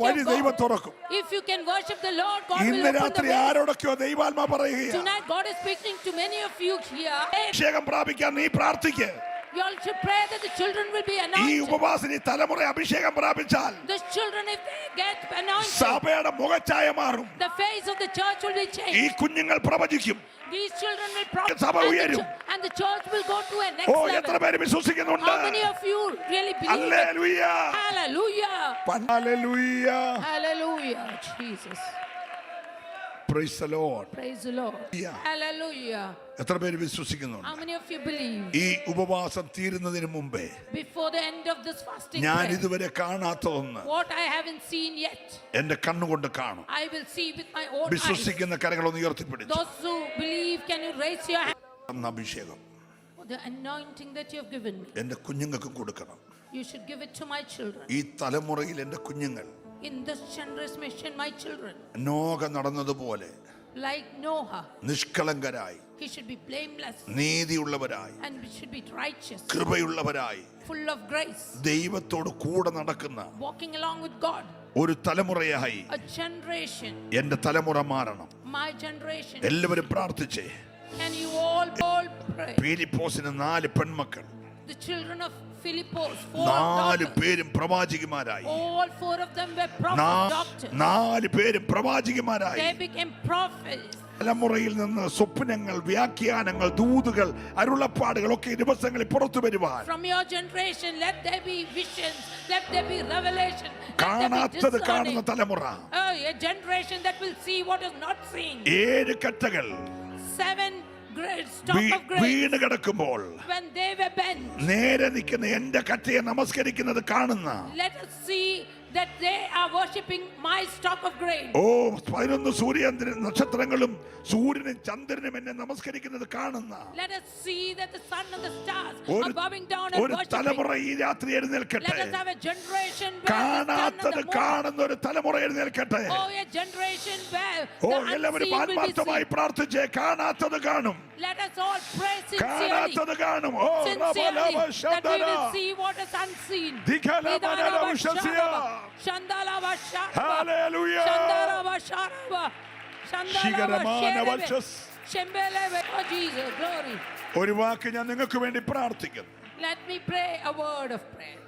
വഴി ദൈവം തുറക്കും. If you can worship the Lord, God will ഇന്ന് open the രാത്രി way. ആരോടൊക്കെയോ ദൈവാത്മാ പറയുകയാണ്. Tonight God is speaking to many of you here. അഭിഷേകം പ്രാപിക്കാൻ നീ പ്രാർത്ഥിക്ക്. You all should pray that the children will be ഈ anointed. ഉപവാസിനി തലമുറ അഭിഷേകം പ്രാപിച്ചാൽ The children, if they get anointed, സഭയുടെ മുഖച്ഛായ മാറും. the face of the church will be ഈ changed. കുഞ്ഞുങ്ങൾ പ്രവചിക്കും. These children will prophesy, സഭ ഉയരും. and the church will go to a next oh level. എത്ര പേര് വിശ്വസിക്കുന്നുണ്ട്? How many of you really believe it? Hallelujah. Hallelujah. Hallelujah. Hallelujah. Jesus. Praise the Lord. Praise the Lord. Yeah. Hallelujah. എത്ര പേര് വിശ്വസിക്കുന്നുണ്ട്? How many of you believe? ഈ ഉപവാസം തീരുന്നതിന് മുമ്പേ Before the end of this fasting ഞാൻ prayer, ഇതുവരെ കാണാത്തതൊന്ന് what I haven't seen yet, എന്റെ കണ്ണുകൊണ്ട് കാണും. I will see with my own eyes. വിശ്വസിക്കുന്ന കരങ്ങളൊന്ന് ഉയർത്തിപ്പിടിച്ചു. Those who believe, can you raise your hand? അഭിഷേകം For the anointing that you have given me, എന്റെ കുഞ്ഞുങ്ങൾക്ക് കൊടുക്കണം. you should give it to my children. ഈ തലമുറയിൽ എന്റെ കുഞ്ഞുങ്ങൾ In this generation, my children, Noah നടന്നതുപോലെ like Noah, നിഷ്കളങ്കരായി, he should be blameless നീതിയുള്ളവരായി, and should be righteous, കൃപയുള്ളവരായി, full of grace, ദൈവത്തോട് കൂടെ നടക്കുന്ന walking along with God. ഒരു തലമുറയായി A generation, എന്റെ തലമുറ മാറണം. my generation. എല്ലാവരും പ്രാർത്ഥിച്ചേ. Can you all pray? ഫിലിപ്പോസിന് 4 പെൺമക്കൾ, The children of Philippos, 4 4 daughters. പേരും പ്രവാചകിമാരായി. All 4 of them were prophets, doctors. 4 പേരും പ്രവാചകിമാരായി. They became prophets. തലമുറയിൽ നിന്ന് സ്വപ്നങ്ങൾ, വ്യാഖ്യാനങ്ങൾ, ദൂതുകൾ, അരുളപ്പാടുകൾ ഒക്കെ ഈ ദിവസങ്ങളിൽ പുറത്തു വരുവാൻ, From your generation, let there be visions, let there be revelation, let there be കാണാത്തത് കാണുന്ന discerning. തലമുറ, Oh, a generation that will see what is not seen. 7 കറ്റകൾ 7 great stock of grace. വീണ് കിടക്കുമ്പോൾ When they were bent, നേരെ നിൽക്കുന്ന എന്റെ കറ്റയെ നമസ്കരിക്കുന്നത് കാണുന്ന, let us see that they are worshipping my stock of grain. ഓ 11 സൂര്യ നക്ഷത്രങ്ങളും സൂര്യനും ചന്ദ്രനും എന്നെ നമസ്കരിക്കുന്നത് കാണുന്ന Let us see that the sun and the stars are ഒരു bowing down and worshiping. തലമുറ ഈ രാത്രി എഴുന്നേൽക്കട്ടെ. Let us have a generation where the sun and കാണാത്തത് the moon. കാണുന്ന ഒരു തലമുറ എഴുന്നേൽക്കട്ടെ. Oh, a generation where oh the എല്ലാവരും unseen will be ആത്മാർത്ഥമായി seen. പ്രാർത്ഥിച്ചേ. കാണാത്തത് കാണും, Let us all pray sincerely. കാണാത്തത് കാണും. ഓ Sincerely, that we will see what is unseen. Hallelujah. Oh, Jesus, glory. ഒരു വാക്ക് ഞാൻ നിങ്ങൾക്ക് വേണ്ടി പ്രാർത്ഥിക്കുന്നു. Let me pray a word of prayer.